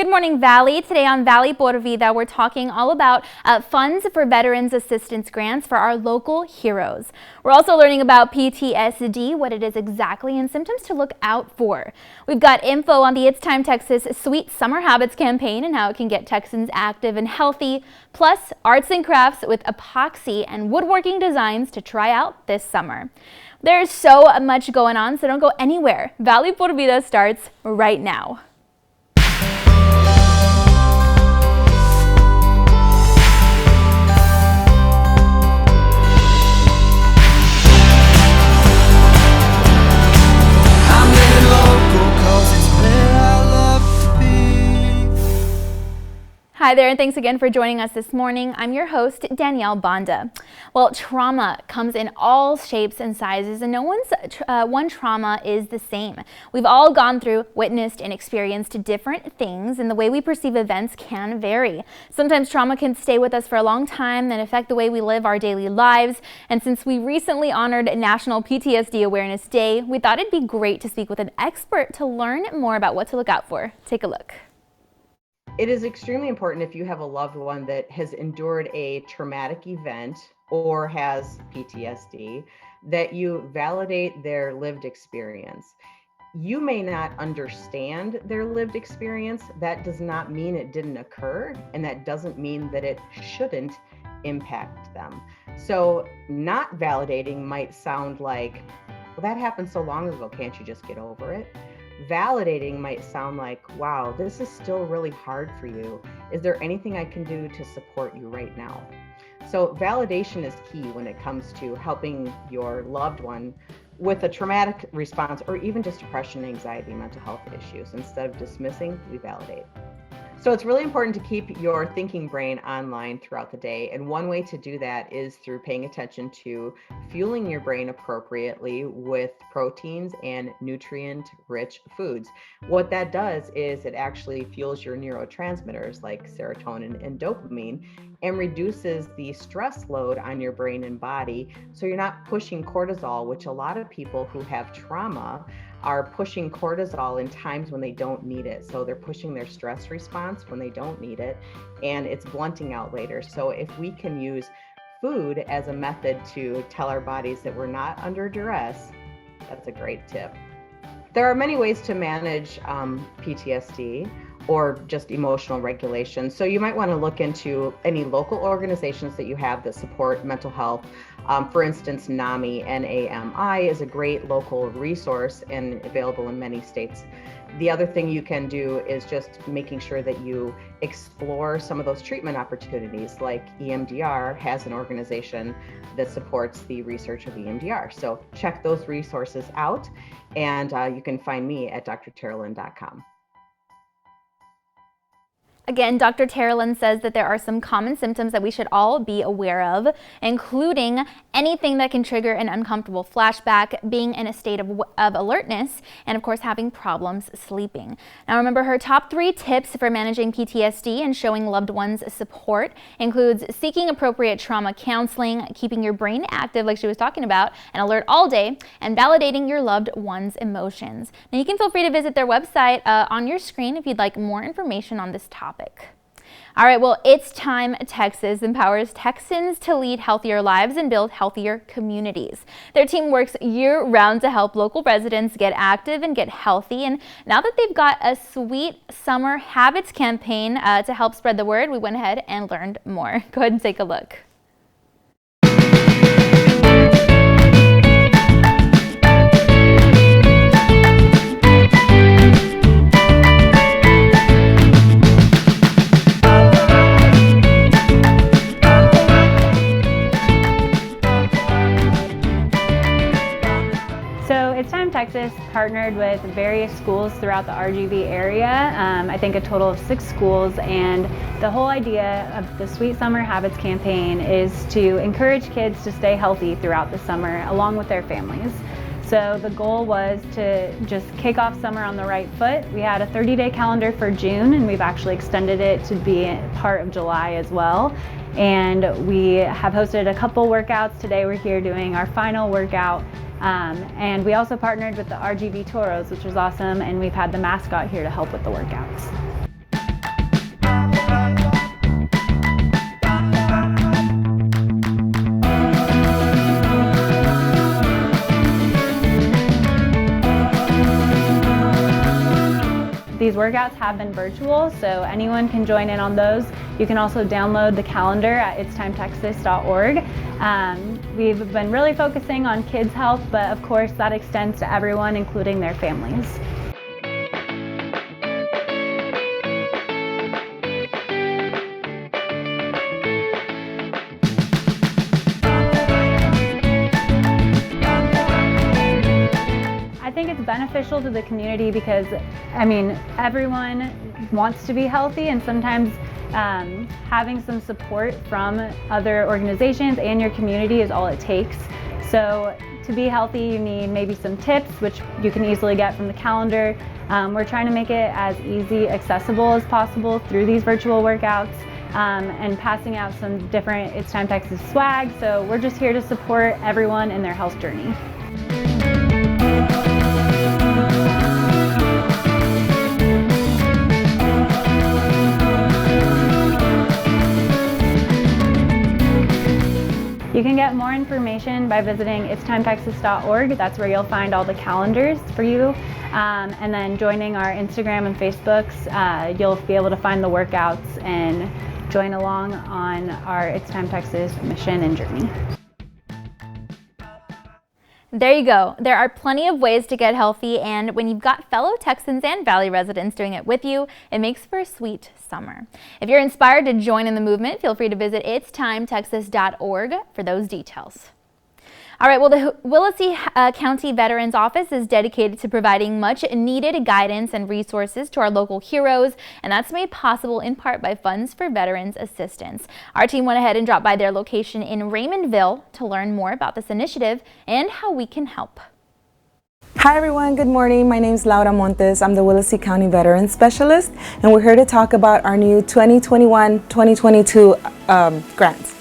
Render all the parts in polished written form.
Good morning, Valley. Today on Valley por Vida, we're talking all about funds for Veterans Assistance Grants for our local heroes. We're also learning about PTSD, what it is exactly, and symptoms to look out for. We've got info on the It's Time Texas Sweet Summer Habits campaign and how it can get Texans active and healthy, plus arts and crafts with epoxy and woodworking designs to try out this summer. There's so much going on, so don't go anywhere. Valley por Vida starts right now. Hi there, and thanks again for joining us this morning. I'm your host, Danielle Banda. Well, trauma comes in all shapes and sizes, and no one's one trauma is the same. We've all gone through, witnessed, and experienced different things, and the way we perceive events can vary. Sometimes trauma can stay with us for a long time and affect the way we live our daily lives. And since we recently honored National PTSD Awareness Day, we thought it'd be great to speak with an expert to learn more about what to look out for. Take a look. It is extremely important if you have a loved one that has endured a traumatic event or has PTSD that you validate their lived experience. You may not understand their lived experience. That does not mean it didn't occur, and that doesn't mean that it shouldn't impact them. So not validating might sound like, well, that happened so long ago, can't you just get over it? Validating might sound like, wow, this is still really hard for you. Is there anything I can do to support you right now? So validation is key when it comes to helping your loved one with a traumatic response or even just depression, anxiety, mental health issues. Instead of dismissing, we validate. So it's really important to keep your thinking brain online throughout the day. And one way to do that is through paying attention to fueling your brain appropriately with proteins and nutrient-rich foods. What that does is it actually fuels your neurotransmitters like serotonin and dopamine and reduces the stress load on your brain and body. So you're not pushing cortisol, which a lot of people who have trauma are pushing cortisol in times when they don't need it. So they're pushing their stress response when they don't need it, and it's blunting out later. So if we can use food as a method to tell our bodies that we're not under duress, that's a great tip. There are many ways to manage PTSD or just emotional regulation. So you might want to look into any local organizations that you have that support mental health. For instance, NAMI, N-A-M-I, is a great local resource and available in many states. The other thing you can do is just making sure that you explore some of those treatment opportunities, like EMDR has an organization that supports the research of EMDR. So check those resources out, and you can find me at drterralyn.com. Again, Dr. Terralyn says that there are some common symptoms that we should all be aware of, including anything that can trigger an uncomfortable flashback, being in a state of alertness, and of course having problems sleeping. Now remember, her top 3 tips for managing PTSD and showing loved ones support includes seeking appropriate trauma counseling, keeping your brain active like she was talking about, and alert all day, and validating your loved one's emotions. Now you can feel free to visit their website on your screen if you'd like more information on this topic. All right, well, It's Time Texas empowers Texans to lead healthier lives and build healthier communities. Their team works year-round to help local residents get active and get healthy. And now that they've got a Sweet Summer Habits campaign to help spread the word, we went ahead and learned more. Go ahead and take a look. It's Time Texas partnered with various schools throughout the RGV area, I think a total of 6 schools, and the whole idea of the Sweet Summer Habits campaign is to encourage kids to stay healthy throughout the summer along with their families. So the goal was to just kick off summer on the right foot. We had a 30-day calendar for June, and we've actually extended it to be part of July as well. And we have hosted a couple workouts. Today we're here doing our final workout. And we also partnered with the RGV Toros, which was awesome, and we've had the mascot here to help with the workouts. these workouts have been virtual, so anyone can join in on those. You can also download the calendar at itstimetexas.org. We've been really focusing on kids' health, but of course that extends to everyone, including their families. I think it's beneficial to the community because, everyone wants to be healthy, and sometimes having some support from other organizations and your community is all it takes. So to be healthy, you need maybe some tips, which you can easily get from the calendar. We're trying to make it as easy, accessible as possible through these virtual workouts, and passing out some different It's Time Texas swag. So we're just here to support everyone in their health journey. You can get more information by visiting itstimetexas.org. That's where you'll find all the calendars for you. And then joining our Instagram and Facebooks, you'll be able to find the workouts and join along on our It's Time Texas mission and journey. There you go. There are plenty of ways to get healthy, and when you've got fellow Texans and Valley residents doing it with you, it makes for a sweet summer. If you're inspired to join in the movement, feel free to visit itstimetexas.org for those details. All right, well, the Willacy County Veterans Office is dedicated to providing much needed guidance and resources to our local heroes, and that's made possible in part by Funds for Veterans Assistance. Our team went ahead and dropped by their location in Raymondville to learn more about this initiative and how we can help. Hi everyone, good morning. My name is Laura Montes. I'm the Willacy County Veterans Specialist, and we're here to talk about our new 2021-2022 grants.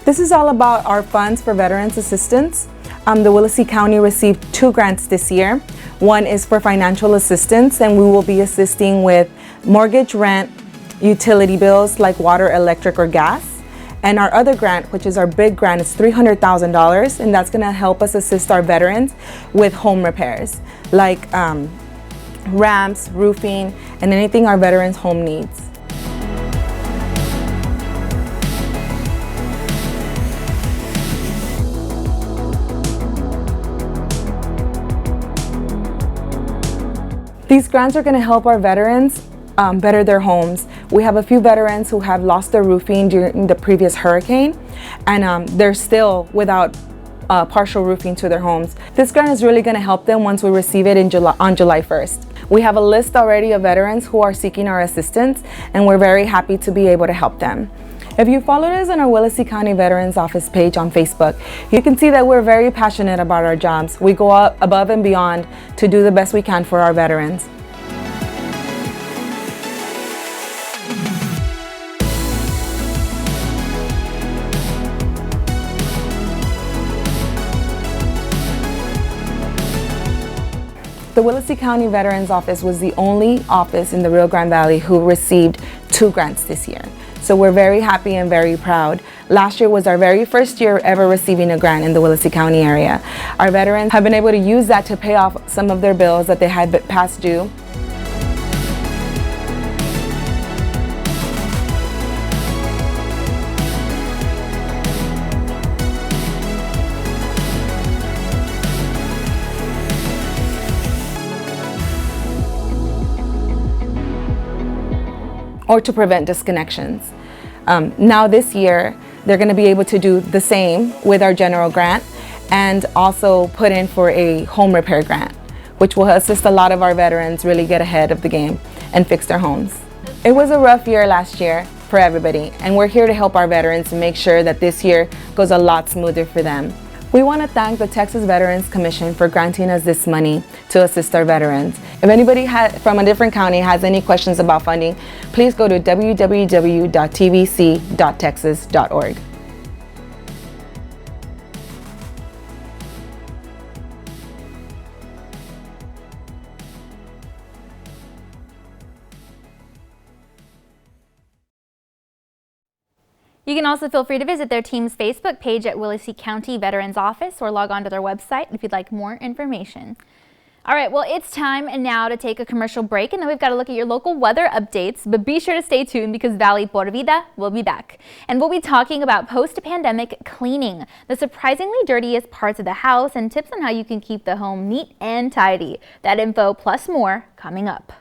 This is all about our Funds for Veterans Assistance. The Willacy County received 2 grants this year. One is for financial assistance, and we will be assisting with mortgage, rent, utility bills like water, electric, or gas. And our other grant, which is our big grant, is $300,000, and that's gonna help us assist our veterans with home repairs, like ramps, roofing, and anything our veterans' home needs. These grants are going to help our veterans better their homes. We have a few veterans who have lost their roofing during the previous hurricane, and they're still without partial roofing to their homes. This grant is really going to help them once we receive it on July 1st. We have a list already of veterans who are seeking our assistance, and we're very happy to be able to help them. If you followed us on our Willacy County Veterans Office page on Facebook, you can see that we're very passionate about our jobs. We go above and beyond to do the best we can for our veterans. The Willacy County Veterans Office was the only office in the Rio Grande Valley who received 2 grants this year. So we're very happy and very proud. Last year was our very first year ever receiving a grant in the Willacy County area. Our veterans have been able to use that to pay off some of their bills that they had past due. Or to prevent disconnections. Now this year, they're going to be able to do the same with our general grant and also put in for a home repair grant, which will assist a lot of our veterans really get ahead of the game and fix their homes. It was a rough year last year for everybody, and we're here to help our veterans and make sure that this year goes a lot smoother for them. We want to thank the Texas Veterans Commission for granting us this money to assist our veterans. If anybody from a different county has any questions about funding, please go to www.tvc.texas.org. You can also feel free to visit their team's Facebook page at Willacy County Veterans Office or log on to their website if you'd like more information. All right, well, it's time now to take a commercial break, and then we've got to look at your local weather updates, but be sure to stay tuned because Valley por Vida will be back. And we'll be talking about post-pandemic cleaning, the surprisingly dirtiest parts of the house, and tips on how you can keep the home neat and tidy. That info plus more coming up.